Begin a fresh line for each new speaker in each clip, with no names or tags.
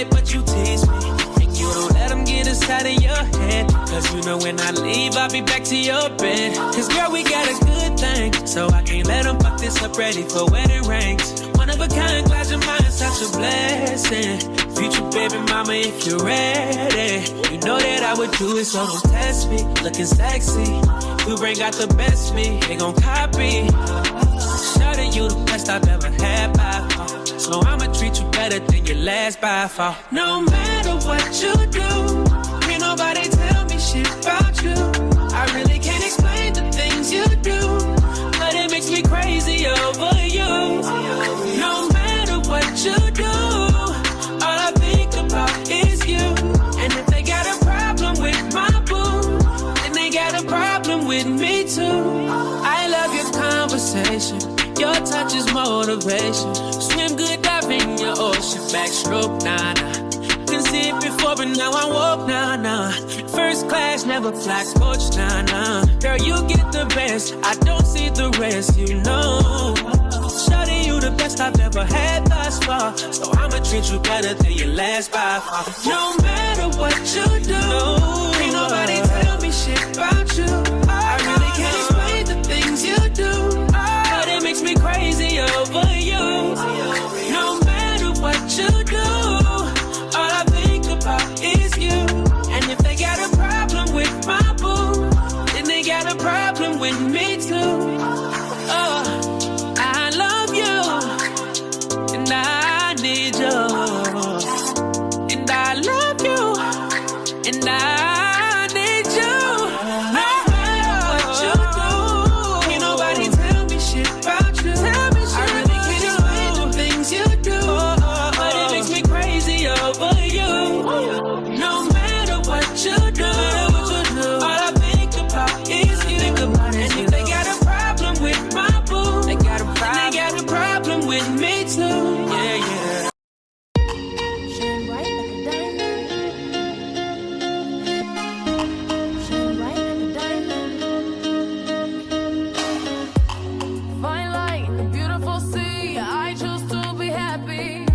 it, but you tease me. And you don't let them get inside of your head. Cause you know when I leave, I'll be back to your bed. Cause girl, we got a good thing. So I can't let them fuck this up, ready for wedding rings. One of a kind, glad your mind's such a blessing. Future baby mama, if you're ready. You know that I would do it, so don't test me. Looking sexy, you bring out the best me. They gon' copy. Shawty, you the best I've ever had by far. So I'ma treat you better than your last by far. No matter what you do, can't nobody tell me shit about you. I really can't explain the things you do, but it makes me crazy over you. No matter what you do, all I think about is you. And if they got a problem with my boo, then they got a problem with me too. I love your conversation, your touch is motivation. Swim good, dive in your ocean, backstroke, nah. Couldn't see it before, but now I walk, nah. First class, never fly coach, nah. Girl, you get the best, I don't see the rest, you know. Shawty, you the best I've ever had thus far. So I'ma treat you better than your last by far. No matter what you do, ain't nobody tell me shit about you. I really can't explain the things you do, but it makes me crazy over you. No matter what you do, all I think about is you. And if they got a problem with my boo, then they got a problem with me too. I love you, and I need you, and I love you, and I need you. No matter what you do, ain't nobody tell me shit about you. I really can't explain the things you do, but it makes me crazy over you. No matter what you do, all I think about is you. And if they got a problem with my boo, they got a problem with me too. Yeah.
Shine bright like a diamond. Shine bright like a diamond. Fine light in the beautiful sea. I choose to be happy.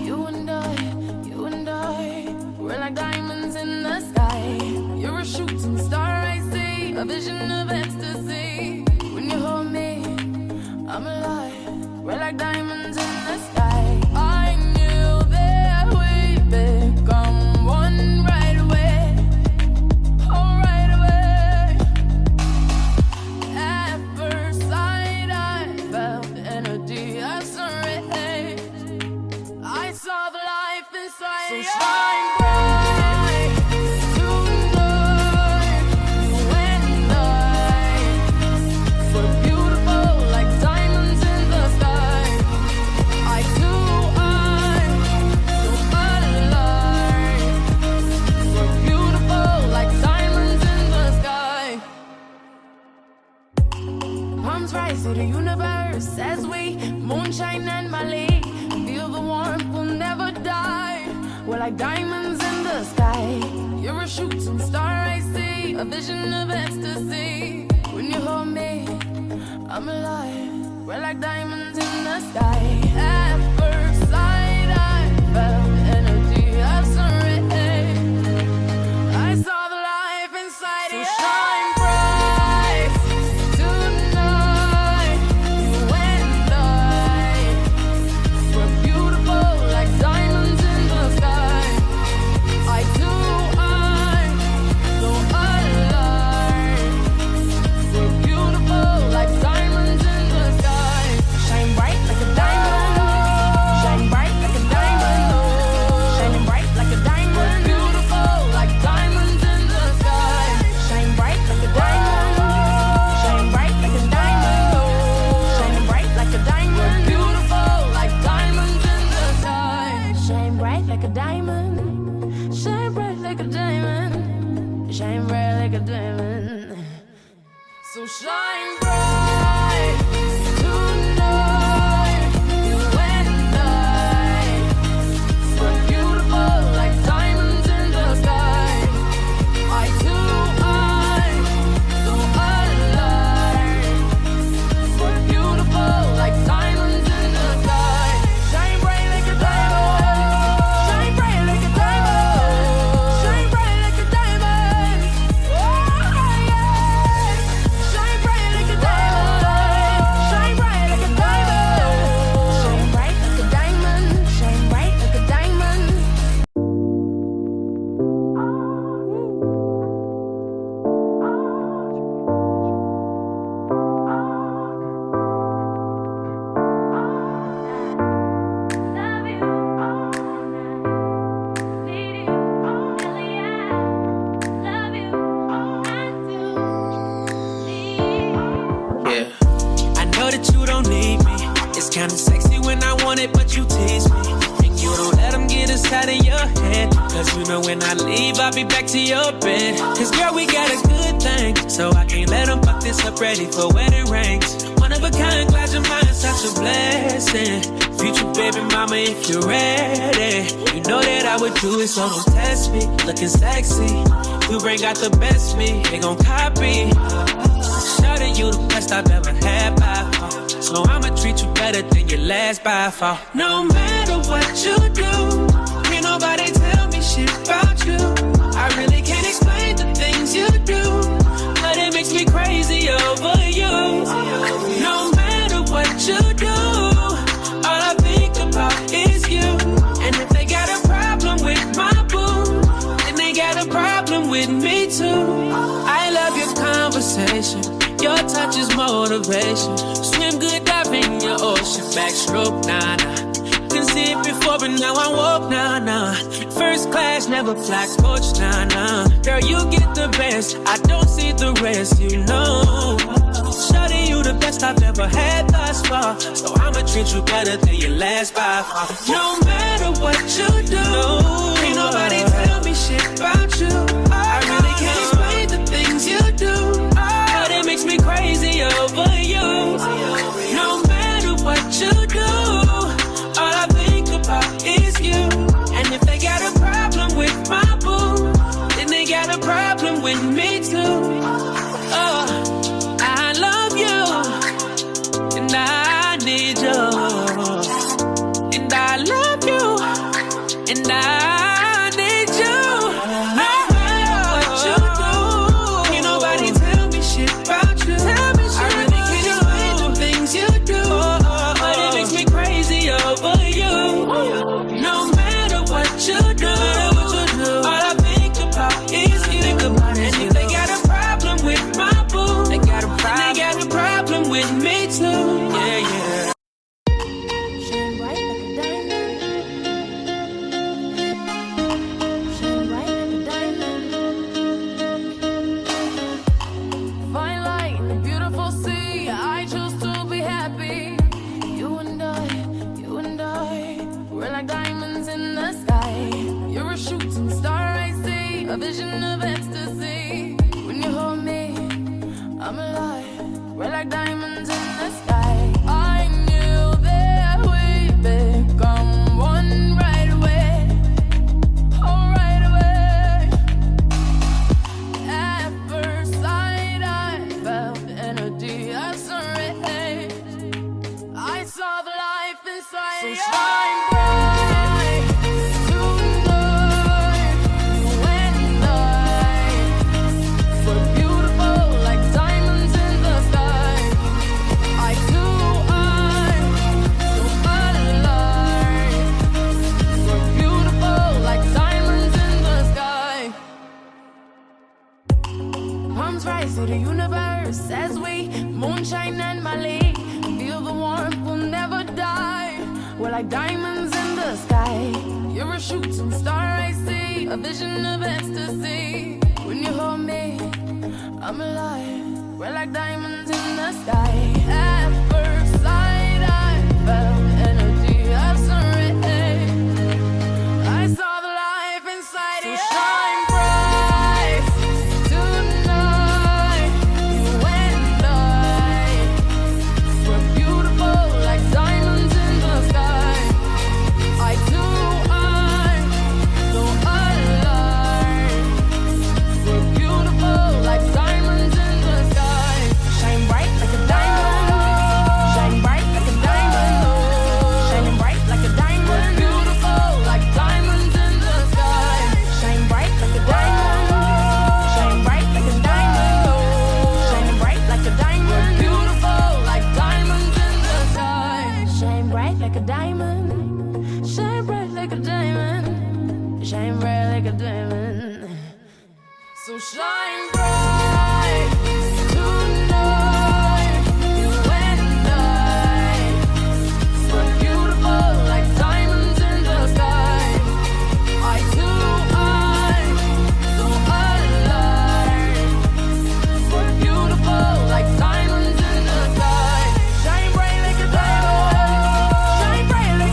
You and I, we're like diamonds in the sky. You're a shooting star, I see, a vision of ecstasy. When you hold me, I'm alive. We're like diamonds in the sky. I knew that we'd become one right away. Oh, right away. At first sight, I felt the energy of sun rays. I saw the life inside. So shine bright tonight. You and I, we're beautiful like diamonds in the sky. I too, I'm so alive. We're beautiful like diamonds in the sky. Palms rise to the universe as we moonshine and Mali. Feel the warmth, we'll never die. We're like diamonds in the sky. You're a shooting star, I see, a vision of ecstasy. When you hold me, I'm alive. We're like diamonds in the sky. At first sight, I felt the energy of sun rays. I saw the life inside. So shine bright tonight. You and I, we're beautiful like diamonds in the sky. I too, I'm so alive. We're beautiful like diamonds in the sky. Shine bright like a diamond. Shine bright like a diamond. Shining bright like a diamond. We're beautiful like diamonds in the sky. Shine bright like a diamond. Shine bright like a diamond. Shining bright like a diamond. We're beautiful like diamonds in the sky. Shine bright like a diamond. Shine bright like a diamond. Shine bright like a diamond. So shine bright tonight. You and I, we're beautiful like diamonds in the sky. I too, I'm so alive. We're beautiful like diamonds in the sky. Shine bright like a diamond. Shine bright like
want it, but you tease me. And you don't let them get inside of your head. Cause you know when I leave, I'll be back to your bed. Cause girl, we got a good thing. So I can't let them fuck this up, ready for wedding rings. One of a kind, glad your mind's such a blessing. Future baby mama, if you're ready. You know that I would do it, so don't test me. Looking sexy, you bring out the best me. They gon' copy. Shawty, you the best I've ever had by far. So I'ma treat you better than your last by far. No matter what you do, can't nobody tell me shit about you. I really can't explain the things you do, but it makes me crazy over you. No matter what you do, all I think about is you. And if they got a problem with my boo, then they got a problem with me too. I love your conversation, your touch is motivation. Swim good, dive in your ocean, backstroke, nah, nah. Didn't see it before, but now I walk, nah, nah. First class, never fly coach, nah, nah. Girl, you get the best, I don't see the rest, you know. Shawty, you the best I've ever had thus far. So I'ma treat you better than your last by far. No matter what you do, ain't nobody tell me shit about you. I really can't explain the things you do, but it makes me crazy over you. No matter what you do, all I think about is you. And if they got a problem with my boo, then they got a problem with me too. Oh, I love you, and I need you. And I love you, and I need you. No matter what you do, can't nobody tell me shit about you. I really can't explain the things you do, but it makes me crazy over you. No matter what you do, all I think about is you. And if they got a problem with my boo, they got a problem with me too. Yeah, yeah.
Shine bright like a diamond. Shine bright like a diamond. Fine light in the beautiful sea. I choose to be happy. You and I, we're like diamonds in the sky. You're a shooting star I see, a vision of ecstasy. When you hold me, I'm alive. We're like diamonds in the sky. I knew that we'd become one right away. Oh, right away. At first sight, I felt the energy of sun rays. I saw the life inside. So shine bright tonight. You and I, we're beautiful like diamonds in the sky. Eye to eye, so alive. We're beautiful like diamonds in the sky. Palms rise to the universe as we moonshine and Mali. Feel the warmth, we'll never die. We're like diamonds in the sky. You're a shooting star I see, a vision of ecstasy. When you hold me, I'm alive. We're like diamonds in the sky. At first sight, I felt the energy of sun rays. I saw the life inside you. So shine bright tonight. You and I, we're beautiful like diamonds in the sky. Eye to eye, so alive. We're beautiful like diamonds in the sky. Shine bright like a diamond. Shine bright like a diamond. Shining bright like a diamond. We're beautiful like diamonds in the sky. Shine bright like a diamond. Shine bright like a diamond. Shining bright like a diamond. We're beautiful like diamonds in the sky. Shine bright like a diamond. Shine bright like a diamond. Shine bright like a diamond. So shine bright tonight. You and I, we're beautiful like diamonds in the sky. Eye to eye, so alive. We're beautiful like diamonds in the sky. Shine bright like a diamond. Shine bright like a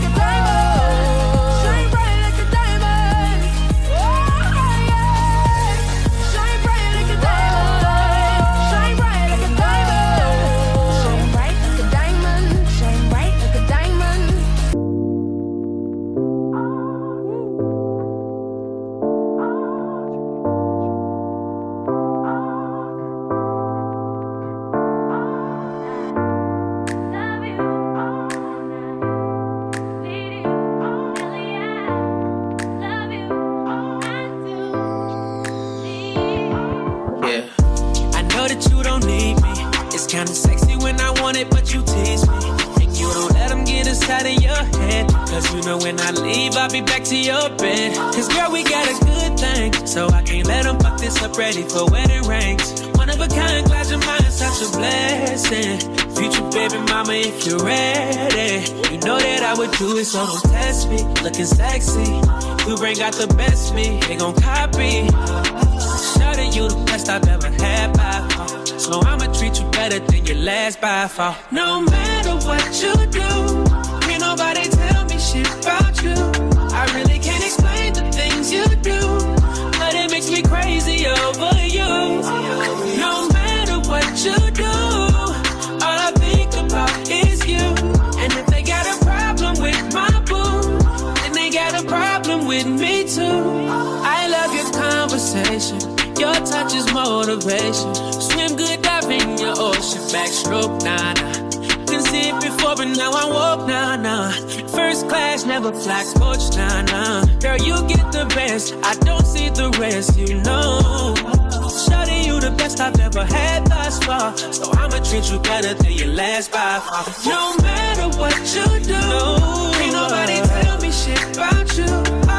kinda sexy when I want it, but you tease me. And you don't let them get inside of your head. Cause you know when I leave, I'll be back to your bed. Cause girl, we got a good thing. So I can't let them fuck this up, ready for wedding rings. One of a kind, glad your mind's such a blessing. Future baby mama, if you're ready. You know that I would do it, so don't test me. Looking sexy, you bring out the best me. They gon' copy. Shawty, you the best I've ever had by far. So I'ma treat you better than your last by far. No matter what you do, can't nobody tell me shit about you. I really can't explain the things you do, but it makes me crazy over you. No matter what you do, all I think about is you. And if they got a problem with my boo, then they got a problem with me too. I love your conversation, your touch is motivation. Swim good, dive in your ocean, backstroke, nah, nah. Didn't see it before, but now I walk, nah, nah. First class, never fly coach, nah, nah. Girl, you get the best, I don't see the rest, you know. Shawty, you the best I've ever had thus far. So I'ma treat you better than your last by far. No matter what you do, ain't nobody tell me shit about you.